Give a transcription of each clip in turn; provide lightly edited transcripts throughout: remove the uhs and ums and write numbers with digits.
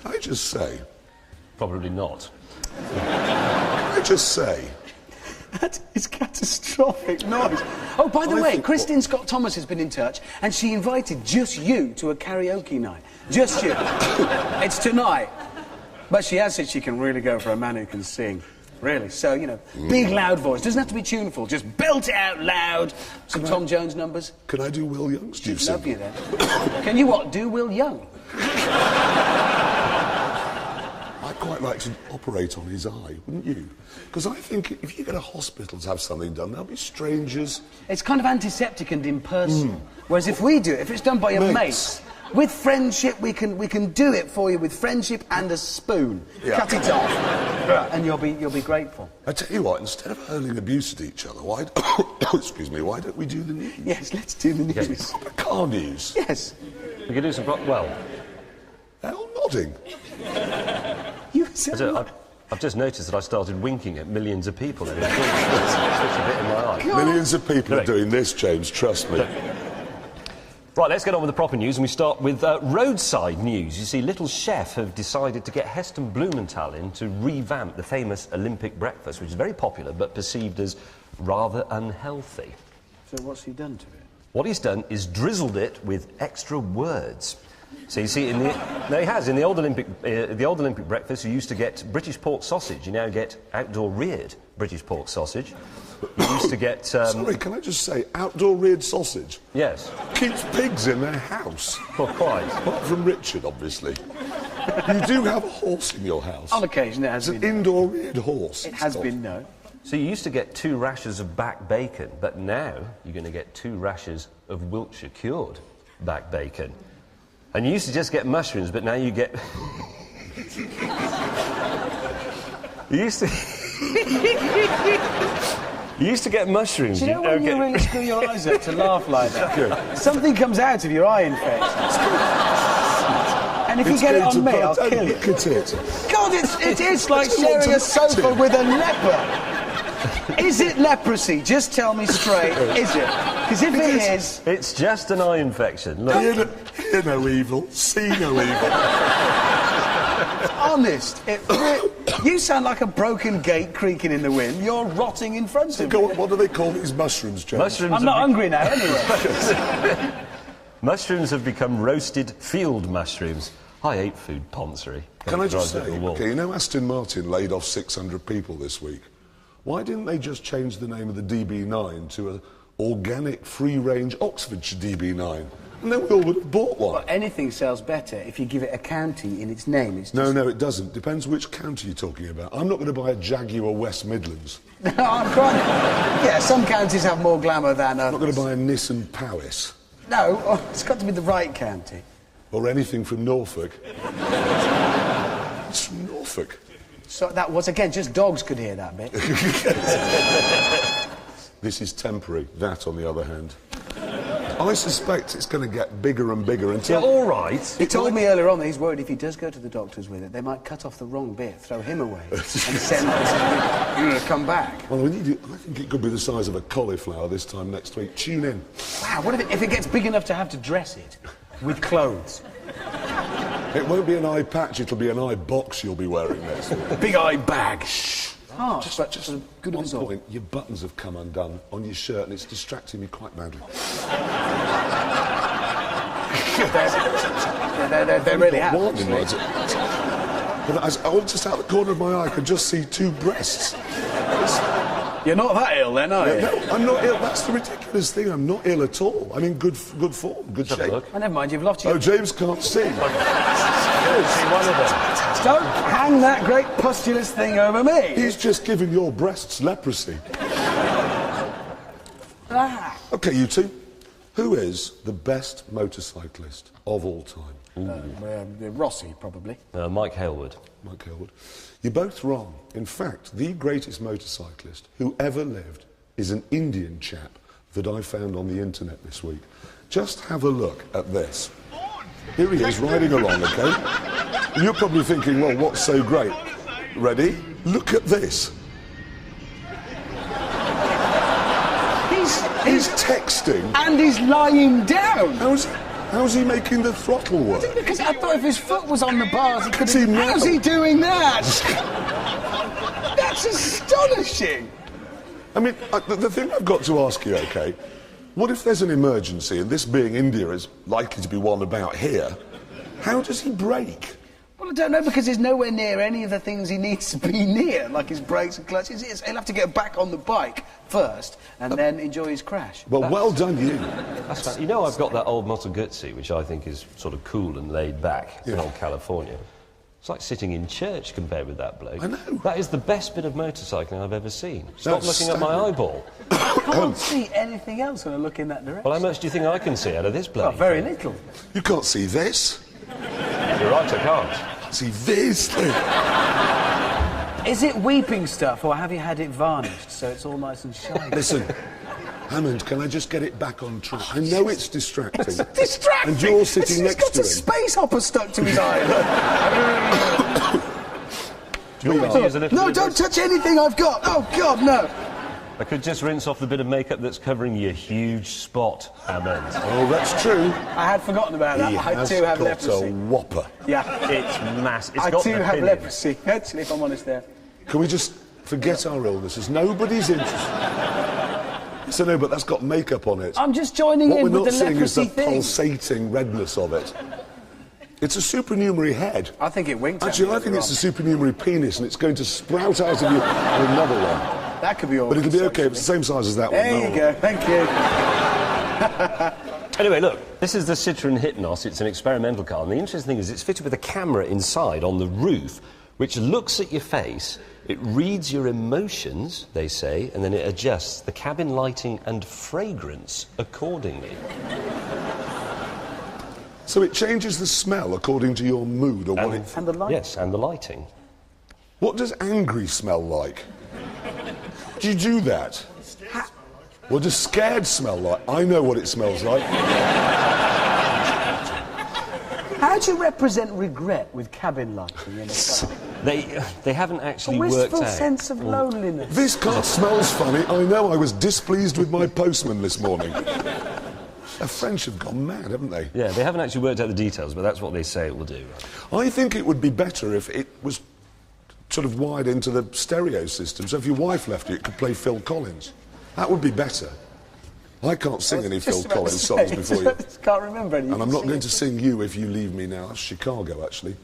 I just say... Probably not. I just say... That is catastrophic noise. Oh, by the way, Christine Scott Thomas has been in touch, and she invited just you to a karaoke night. Just you. It's tonight. But she has said she can really go for a man who can sing. Really. So, you know, big, loud voice. Doesn't have to be tuneful. Just belt it out loud. Some Tom Jones numbers. Can I do Will Young's? She'd love you then. Can you what? Do Will Young? I'd quite like to operate on his eye, wouldn't you? Because I think if you get a hospital to have something done, they'll be strangers. It's kind of antiseptic and impersonal. Whereas if we do it, if it's done by your mates, with friendship, we can do it for you with friendship and a spoon. Yeah. Cut it off, and you'll be grateful. I tell you what, instead of hurling abuse at each other, why don't we do the news? Yes, let's do the news. Yes. Car news. Yes. We could do some... Well... They're all nodding. You said... I've just noticed that I started winking at millions of people. It's a bit in my eye. God. Millions of people are doing this, James, trust me. Right, let's get on with the proper news, and we start with roadside news. You see, Little Chef have decided to get Heston Blumenthal in to revamp the famous Olympic breakfast, which is very popular, but perceived as rather unhealthy. So what's he done to it? What he's done is drizzled it with extra words. So you see, in the old Olympic breakfast, you used to get British pork sausage. You now get outdoor reared British pork sausage. You used to get... Sorry, can I just say, outdoor reared sausage? Yes. Keeps pigs in their house. Well, quite. Apart from Richard, obviously. You do have a horse in your house. On occasion, it has been. It's an indoor reared horse. It has been, no. So you used to get 2 rashers of back bacon, but now you're going to get 2 rashers of Wiltshire cured back bacon. And you used to just get mushrooms, but now you get... You used to get mushrooms. Do you know when you really screw your eyes up to laugh like that? Something comes out of your eye infection. And if you get it on me, I'll kill you. Look at it. God, it is like sharing a sofa with a leper. Is it leprosy? Just tell me straight, is it? Because if it is... It's just an eye infection. Look. Hear no evil, see no evil. Honest, you sound like a broken gate creaking in the wind. You're rotting in front of me. What do they call these mushrooms, James? Mushrooms I'm not hungry now, anyway. Mushrooms have become roasted field mushrooms. I hate food, Ponsery. Can I just say, okay, you know Aston Martin laid off 600 people this week. Why didn't they just change the name of the DB9 to an organic, free-range Oxfordshire DB9? And then we all would have bought one. Well, anything sells better if you give it a county in its name. It's just... No, it doesn't. Depends which county you're talking about. I'm not going to buy a Jaguar West Midlands. No, I'm quite... Yeah, some counties have more glamour than others. I'm not going to buy a Nissan Powys. No, it's got to be the right county. Or anything from Norfolk. It's from Norfolk. So that was, again, just dogs could hear that bit. This is temporary. That, on the other hand. I suspect it's going to get bigger and bigger until... Yeah, all right. He told me earlier on that he's worried if he does go to the doctors with it, they might cut off the wrong bit, throw him away, and send him to come back. Well, I think it could be the size of a cauliflower this time next week. Tune in. Wow, what if it gets big enough to have to dress it with clothes? It won't be an eye patch, it'll be an eye box you'll be wearing next week. Big eye bag. Shh. Oh, just a good one point, your buttons have come undone on your shirt and it's distracting me quite badly. They really have. But I just out the corner of my eye, I could just see 2 breasts. You're not that ill then, are you? No, I'm not ill. That's the ridiculous thing. I'm not ill at all. I'm in good form, good shape. Oh, never mind, you've lost your... Oh, James can't see. Don't hang that great pustulous thing over me. He's just giving your breasts leprosy. OK, you two. Who is the best motorcyclist of all time? Rossi, probably. Mike Hailwood. Mike Hailwood. You're both wrong. In fact, the greatest motorcyclist who ever lived is an Indian chap that I found on the internet this week. Just have a look at this. Here he is, riding along, OK? And you're probably thinking, well, what's so great? Ready? Look at this. He's texting. And he's lying down. How's he making the throttle work? Because I thought if his foot was on the bars, he could See, have... now- How's he doing that? That's astonishing. I mean, the thing I've got to ask you, OK, what if there's an emergency, and this being India is likely to be one about here, how does he brake? Well, I don't know, because he's nowhere near any of the things he needs to be near, like his brakes and clutches. He'll have to get back on the bike first, and then enjoy his crash. Well, well done, you. That's you know, I've got that old Moto Guzzi, which I think is sort of cool and laid back in old California. It's like sitting in church compared with that bloke. I know. That is the best bit of motorcycling I've ever seen. Stop That's looking at my eyeball. I can't see anything else when I look in that direction. Well, how much do you think I can see out of this bloke? Well, very little. You can't see this. You're right, I can't. See this thing. Is it weeping stuff, or have you had it varnished so it's all nice and shiny? Listen, Hammond, can I just get it back on track? I know it's distracting. It's distracting. And you're sitting He's next got to a him. space hopper stuck to his eye. Do you want me to use a little No, bit of don't touch anything I've got. Oh, God, no. I could just rinse off the bit of makeup that's covering your huge spot, Hammond. Oh, that's true. I had forgotten about that. He I has too have got leprosy. a whopper. Yeah. It's massive. It's I got too an have opinion. leprosy, actually, if I'm honest there. Can we just forget our illnesses? Nobody's interested. So no, but that's got makeup on it. I'm just joining What in we're with not the seeing is the leprosy thing. pulsating redness of it. It's a supernumerary head. I think it winked at Actually, me I think earlier it's a supernumerary penis, and it's going to sprout out of you another one. on. That could be all. But it'll be okay. It's the same size as that one. There you go. Thank you. Anyway, look, this is the Citroën Hypnos. It's an experimental car, and the interesting thing is it's fitted with a camera inside on the roof, which looks at your face, it reads your emotions, they say, and then it adjusts the cabin lighting and fragrance accordingly. So it changes the smell according to your mood or what it... And the light. Yes, and the lighting. What does angry smell like? Do you do that? What does scared smell like? I know what it smells like. How do you represent regret with cabin lighting in a car? They haven't actually A worked wistful out. sense of loneliness. This car smells funny. I know I was displeased with my postman this morning. The French have gone mad, haven't they? Yeah, they haven't actually worked out the details, but that's what they say it will do. I think it would be better if it was sort of wired into the stereo system, so if your wife left you, it could play Phil Collins. That would be better. I can't sing any Phil Collins songs before you. Can't remember any. And I'm not going to sing You If You Leave Me Now. That's Chicago, actually.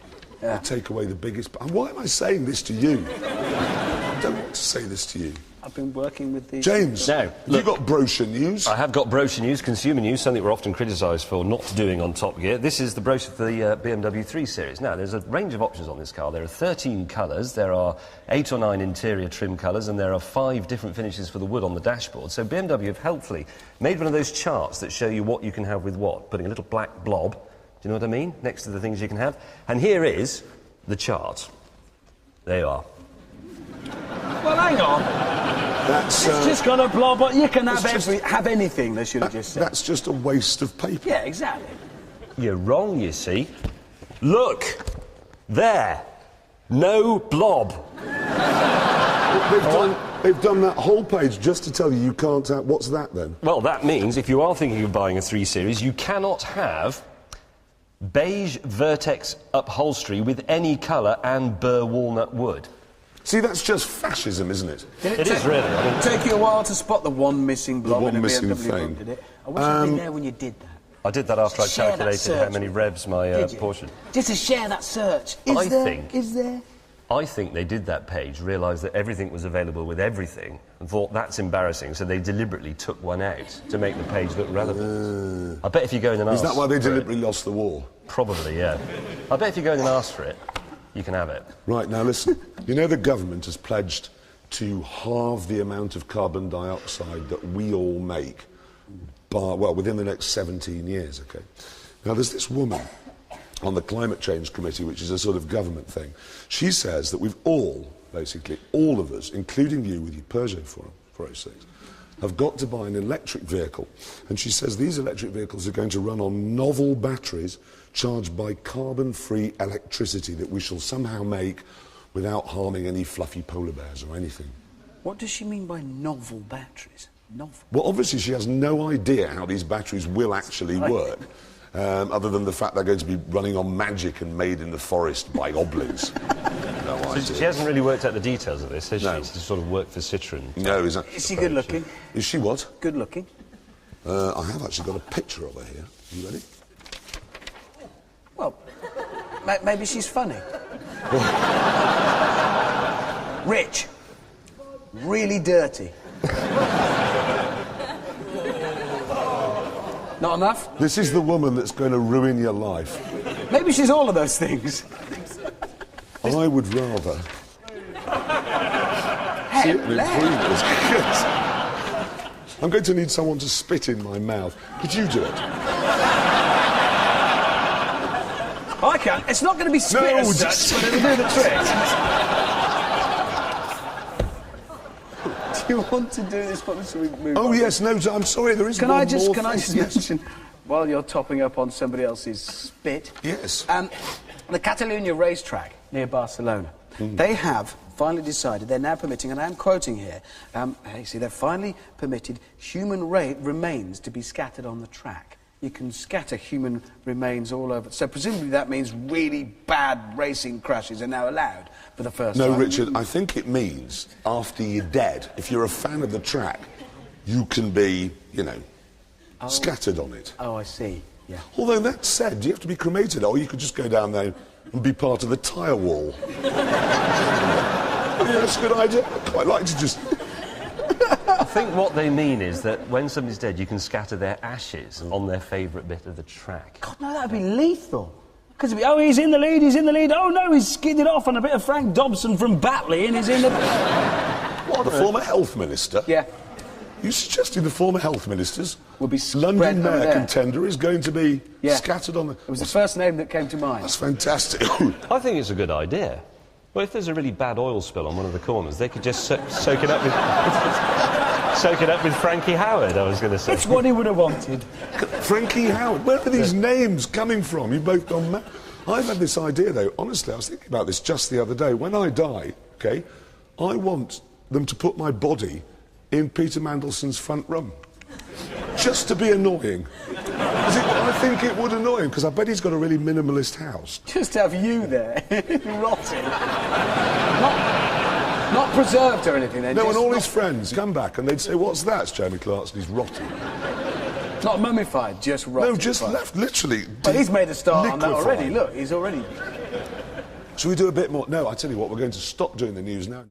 Yeah. I take away the biggest... And why am I saying this to you? I don't want to say this to you. I've been working with these... James, No, have you look. got brochure news? I have got brochure news, consumer news, something we're often criticised for not doing on Top Gear. This is the brochure for the BMW 3 Series. Now, there's a range of options on this car. There are 13 colours, there are 8 or 9 interior trim colours, and there are 5 different finishes for the wood on the dashboard. So BMW have helpfully made one of those charts that show you what you can have with what, putting a little black blob, do you know what I mean, next to the things you can have. And here is the chart. There you are. Well, hang on. That's, It's just got a blob on. You can have, It's just- have anything, they should have just said. that's just a waste of paper. Yeah, exactly. You're wrong, you see. Look! There! No blob. They've done that whole page just to tell you you can't have... What's that, then? Well, that means if you are thinking of buying a 3 Series, you cannot have beige vertex upholstery with any colour and burr walnut wood. See, that's just fascism, isn't it? It is really. I mean, Take you a while to spot the one missing blob one in a missing BMW thing. blob, did it? I wish I'd been there when you did that. I did that after I Share that calculated how search many with revs my Did you? Porsche. Just to share that search. I Is there? think- Is there? I think they did that page, realised that everything was available with everything, and thought that's embarrassing, so they deliberately took one out to make the page look relevant. I bet if you go in and ask Is that why they for it- deliberately lost the war? Probably, yeah. I bet if you go in and ask for it, you can have it. Right, now listen. You know the government has pledged to halve the amount of carbon dioxide that we all make within the next 17 years, OK? Now, there's this woman on the Climate Change Committee, which is a sort of government thing. She says that we've all, basically, all of us, including you with your Peugeot 406, have got to buy an electric vehicle. And she says these electric vehicles are going to run on novel batteries charged by carbon-free electricity that we shall somehow make without harming any fluffy polar bears or anything. What does she mean by novel batteries? Novel. Well, obviously she has no idea how these batteries will actually work. other than the fact they're going to be running on magic and made in the forest by goblins. No idea. So she hasn't really worked out the details of this, has No. she? She's sort of worked for Citroën. No, Is she good looking? Is she what? Good looking. I have actually got a picture of her here. You ready? Well, maybe she's funny. Rich. Really dirty. Not enough? This is the woman that's going to ruin your life. Maybe she's all of those things. I would rather see it and improve this. I'm going to need someone to spit in my mouth. Could you do it? I can't. It's not going to be spit No, as just- such, but it'll do the trick. Do you want to do this one so we move Oh on? yes, no, I'm sorry, there is Can one I just more thing. mention, while you're topping up on somebody else's spit? Yes. The Catalunya racetrack near Barcelona, they have finally decided, they're now permitting, and I am quoting here, they've finally permitted human remains to be scattered on the track. You can scatter human remains all over. So presumably that means really bad racing crashes are now allowed for the first No, time. Richard, I think it means after you're dead, if you're a fan of the track, you can be, you know, scattered on it. Oh, I see, yeah. Although that said, do you have to be cremated, or you could just go down there and be part of the tyre wall? Yeah, that's a good idea. I'd quite like to just... I think what they mean is that when somebody's dead, you can scatter their ashes on their favourite bit of the track. God, no, that would be lethal. Because oh, he's in the lead, he's in the lead. Oh, no, he's skidded off on a bit of Frank Dobson from Batley and he's in the... What, the former health minister? Yeah. You suggested the former health ministers Will be spread London over mayor there. contender is going to be Yeah. scattered on the... It was the first name that came to mind. That's fantastic. I think it's a good idea. Well, if there's a really bad oil spill on one of the corners, they could just soak it up with... soak it up with Frankie Howard, I was going to say. It's what he would have wanted. Frankie Howard, where are these names coming from? You've both gone mad. I've had this idea, though. Honestly, I was thinking about this just the other day. When I die, OK, I want them to put my body in Peter Mandelson's front room. Just to be annoying. I think it would annoy him, because I bet he's got a really minimalist house. Just have you there, rotting. Not preserved or anything, then. No, just and all not, his friends come back and they'd say, "What's that?" It's Jeremy Clarkson, he's rotten. not mummified, just rotting. No, just left, literally. But he's made a start on that liquefied. already. Look, he's already... Shall we do a bit more? No, I tell you what, we're going to stop doing the news now.